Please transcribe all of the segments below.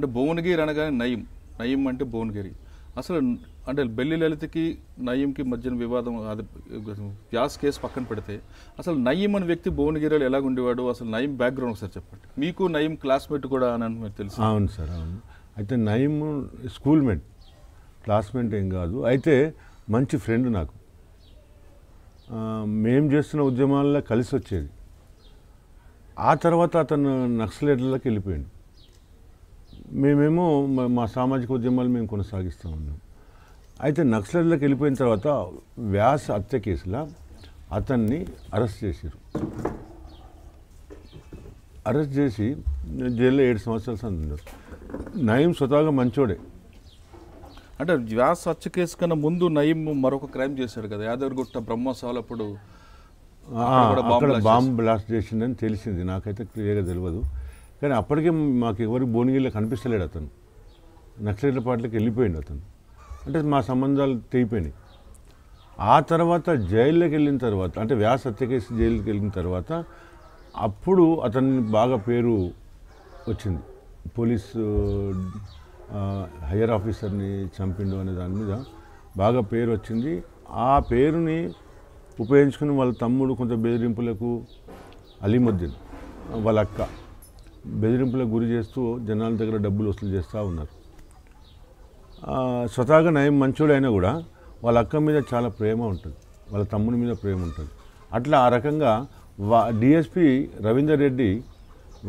అంటే భువనగిరి అనగానే నయీం, నయీం అంటే భువనగిరి. అసలు అంటే బెల్లి లలితకి నయీంకి మధ్యన వివాదం, అది వ్యాస్ కేసు పక్కన పెడితే అసలు నయీం అనే వ్యక్తి భువనగిరిలో ఎలాగ ఉండేవాడు, అసలు నయీం బ్యాక్గ్రౌండ్ ఒకసారి చెప్పండి. మీకు నయీం క్లాస్మేట్ కూడా అని మీకు తెలుసు? అవును సార్, అవును. అయితే నయీం స్కూల్మేట్, క్లాస్మేట్ ఏం కాదు, అయితే మంచి ఫ్రెండ్ నాకు. మేము చేస్తున్న ఉద్యమాల్లో కలిసి వచ్చేది. ఆ తర్వాత అతను నక్సలైట్లకి వెళ్ళిపోయాడు. మేమేమో మా సామాజిక ఉద్యమాలు మేము కొనసాగిస్తూ ఉన్నాం. అయితే నక్సలైట్లకు వెళ్ళిపోయిన తర్వాత వ్యాస్ హత్య కేసులో అతన్ని అరెస్ట్ చేశారు. అరెస్ట్ చేసి జైల్లో 7 సంవత్సరాల సందున్నారు. నయీం స్వతహాగా మంచోడే. అంటే వ్యాస్ హత్య కేసు కన్నా ముందు నయీం మరొక క్రైమ్ చేశాడు కదా, యాదగిరిగుట్ట బ్రహ్మోత్సవాలప్పుడు అక్కడ బాంబు బ్లాస్ట్ చేసిందని తెలిసింది. నాకైతే క్లియర్గా తెలియదు. కానీ అప్పటికే మాకు ఎవరికి భువనగిరిలో కనిపిస్తలేడు అతను. నక్సలైట్ల పార్టీలకు వెళ్ళిపోయింది అతను. అంటే మా సంబంధాలు తెగిపోయినాయి. ఆ తర్వాత జైల్లోకి వెళ్ళిన తర్వాత, అంటే వ్యాస్ హత్య కేసు జైలుకి వెళ్ళిన తర్వాత అప్పుడు అతన్ని బాగా పేరు వచ్చింది. పోలీసు హయ్యర్ ఆఫీసర్ని చంపిండు అనే దాని మీద బాగా పేరు వచ్చింది. ఆ పేరుని ఉపయోగించుకుని వాళ్ళ తమ్ముడు కొంత బెదిరింపులకు, అలీముద్దీన్ వాళ్ళ అక్క బెదిరింపులకు గురి చేస్తూ జనాల దగ్గర డబ్బులు వసూలు చేస్తూ ఉన్నారు. స్వతహాగా నయం మంచోడు అయినా కూడా వాళ్ళ అక్క మీద చాలా ప్రేమ ఉంటుంది, వాళ్ళ తమ్ముని మీద ప్రేమ ఉంటుంది. అట్లా ఆ రకంగా డిఎస్పి రవీందర్ రెడ్డి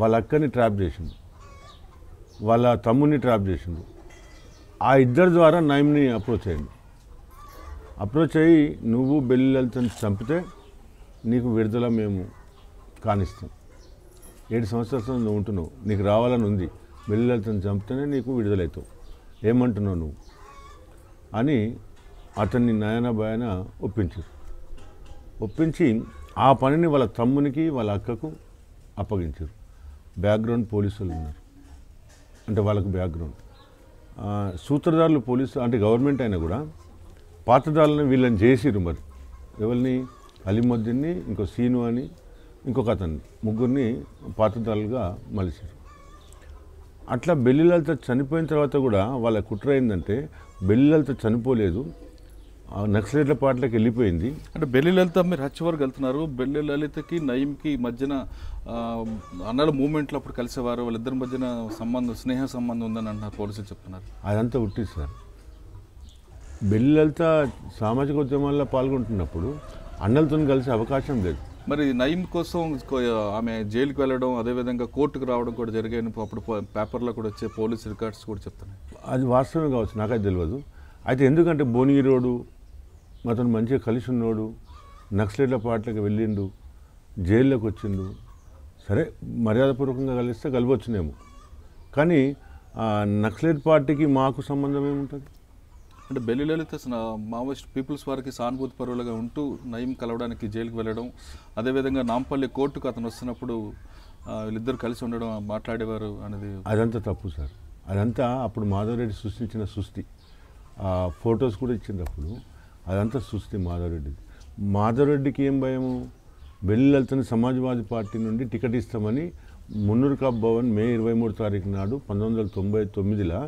వాళ్ళ అక్కని ట్రాప్ చేసిండు, వాళ్ళ తమ్ముని ట్రాప్ చేసిండు. ఆ ఇద్దరి ద్వారా నయంని అప్రోచ్ అయ్యింది. అప్రోచ్ అయ్యి నువ్వు బెల్లి లలితని చంపితే నీకు విడుదల మేము కానిస్తాం, 7 సంవత్సరాల నువ్వు ఉంటున్నావు, నీకు రావాలని ఉంది, బెల్లి లలితని చంపితేనే నీకు విడుదలవుతావు, ఏమంటున్నావు నువ్వు అని అతన్ని నయన భయాన ఒప్పించారు. ఒప్పించి ఆ పనిని వాళ్ళ తమ్మునికి వాళ్ళ అక్కకు అప్పగించారు. బ్యాక్గ్రౌండ్ పోలీసులు ఉన్నారు, అంటే వాళ్ళకు బ్యాక్గ్రౌండ్ సూత్రధారులు పోలీసు, అంటే గవర్నమెంట్ అయినా కూడా పాత్రధారులను వీళ్ళని చేసిరు. మరి ఎవరిని? అలీముద్దీన్ని, ఇంకో సీను అని ఇంకొక అతన్ని, ముగ్గురిని పాత్రధారులుగా మలిచారు. అట్లా బెల్లి లలిత చనిపోయిన తర్వాత కూడా వాళ్ళ కుట్ర ఏంటంటే, బెల్లి లలిత చనిపోలేదు, నక్సలైట్ల పార్టీలకు వెళ్ళిపోయింది. అంటే బెల్లి లలిత మీరు హత్య వరకు వెళ్తున్నారు. బెల్లి లలితకి నయీంకి మధ్యన అన్నల మూమెంట్లో అప్పుడు కలిసేవారు, వాళ్ళిద్దరి మధ్యన సంబంధం, స్నేహ సంబంధం ఉందని అంటున్నారు, పోలీసులు చెప్తున్నారు. అదంతా ఉట్టి సార్. బెల్లి లలిత సామాజిక ఉద్యమాల్లో పాల్గొంటున్నప్పుడు అన్నలతో కలిసే అవకాశం లేదు. మరి నయీం కోసం ఆమె జైలుకి వెళ్ళడం, అదేవిధంగా కోర్టుకు రావడం కూడా జరిగాయని అప్పుడు పేపర్లో కూడా వచ్చే పోలీస్ రికార్డ్స్ కూడా చెప్తున్నాయి. అది వాస్తవమే కావచ్చు, నాకైతే తెలియదు. అయితే ఎందుకంటే భువనగిరి రోడ్డు అతను మంచిగా కలిసి ఉన్నోడు, నక్సలైట్ల పార్టీలకు వెళ్ళిండు, జైల్లోకి వచ్చిండు, సరే మర్యాదపూర్వకంగా కలిస్తే కలవచ్చునేమో, కానీ నక్సలైట్ పార్టీకి మాకు సంబంధం ఏముంటుంది? అంటే బెల్లి లలిత మావోయిస్ట్ పీపుల్స్ వారికి సానుభూతి పరువులుగా ఉంటూ నయీం కలవడానికి జైలుకి వెళ్ళడం, అదేవిధంగా నాంపల్లి కోర్టుకు అతను వస్తున్నప్పుడు వీళ్ళిద్దరు కలిసి ఉండడం, మాట్లాడేవారు అనేది అదంతా తప్పు సార్. అదంతా అప్పుడు మాధవరెడ్డి సృష్టించిన సృష్టి. ఫొటోస్ కూడా ఇచ్చినప్పుడు అదంతా సృష్టి మాధవరెడ్డిది. మాధవరెడ్డికి ఏం భయము? బెల్లి లలితని సమాజ్వాదీ పార్టీ నుండి టికెట్ ఇస్తామని మున్నూరు కాప్ భవన్ మే 23 తారీఖు నాడు 1999లో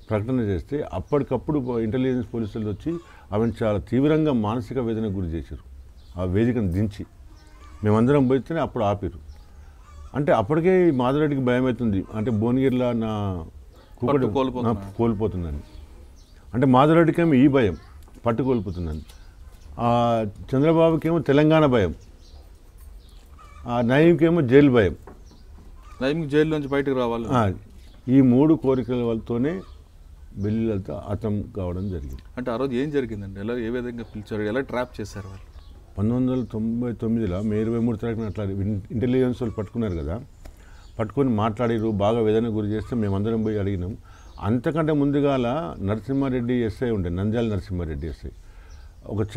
ప్రకటన చేస్తే అప్పటికప్పుడు ఇంటెలిజెన్స్ పోలీసులు వచ్చి ఆమెను చాలా తీవ్రంగా మానసిక వేదనకు గురి చేశారు. ఆ వేదికను దించి మేమందరం పోయితేనే అప్పుడు ఆపారు. అంటే అప్పటికే మాధవరెడ్డికి భయం అవుతుంది, అంటే భువనగిరిలో నా కుక్కడు కోల్పోతుందని. అంటే మాధవరెడ్డికేమో ఈ భయం, పట్టు కోల్పోతుందని. చంద్రబాబుకేమో తెలంగాణ భయం, నయీంకేమో జైలు భయం, నయీంకి జైలు నుంచి బయటకు రావాలి. ఈ 3 కోరికల వల్లతోనే బెల్లి లలిత హతం కావడం జరిగింది. అంటే ఆ రోజు ఏం జరిగిందండి? ఎలా, ఏ విధంగా పిలిచారు, ఎలా ట్రాప్ చేశారు వాళ్ళు? 1999లో మే 23 తారీఖున అట్లా ఇంటెలిజెన్స్ వాళ్ళు పట్టుకున్నారు కదా, పట్టుకొని మాట్లాడారు, బాగా వేదన గురి చేస్తే మేమందరం పోయి అడిగినాం. అంతకంటే ముందుగాల నరసింహారెడ్డి ఎస్ఐ ఉండే, నంద్యాల నరసింహారెడ్డి ఎస్ఐ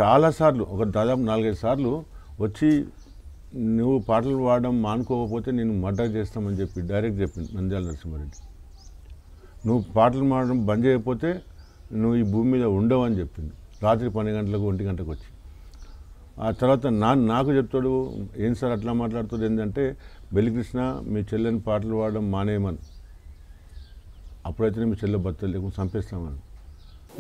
చాలాసార్లు, దాదాపు 4-5 సార్లు వచ్చి నువ్వు పాటలు పాడడం మానుకోకపోతే నేను మర్డర్ చేస్తామని చెప్పి డైరెక్ట్ చెప్పింది నంద్యాల నరసింహారెడ్డి. నువ్వు పాటలు పాడడం బంద్ చేయకపోతే నువ్వు ఈ భూమి మీద ఉండవు అని చెప్పింది. రాత్రి 12 గంటలకు 1 గంటకు వచ్చి. ఆ తర్వాత నాకు చెప్తాడు, ఏం సార్ అట్లా మాట్లాడుతుంది ఏంటంటే, బెల్లికృష్ణ మీ చెల్లెని పాటలు పాడడం మానేయమని. అప్పుడైతే మీ చెల్లె బత్తలు లేకుండా చంపేస్తామని.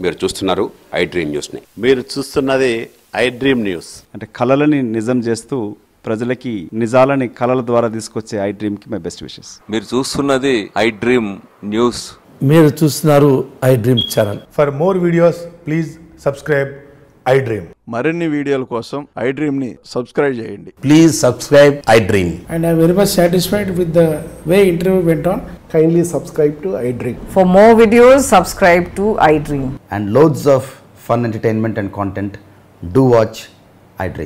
మీరు చూస్తున్నారు ఐ డ్రీమ్ న్యూస్ని. మీరు చూస్తున్నది ఐ డ్రీమ్ న్యూస్. అంటే కళలని నిజం చేస్తూ ప్రజలకి నిజాలని కళల ద్వారా తీసుకొచ్చే ఐ డ్రీమ్కి మై బెస్ట్ విషెస్. మీరు చూస్తున్నది ఐ డ్రీమ్ న్యూస్. మీరు చూస్తున్నారు I dream channel. For more videos please subscribe I dream. మరిన్ని వీడియోల కోసం ఐ డ్రీమ్ని సబ్స్క్రైబ్ చేయండి. Please subscribe I dream. And I'm very much satisfied with the way interview went on. Kindly subscribe to I Dream. For more videos, subscribe to iDream. And loads of fun entertainment and content. Do watch I Dream.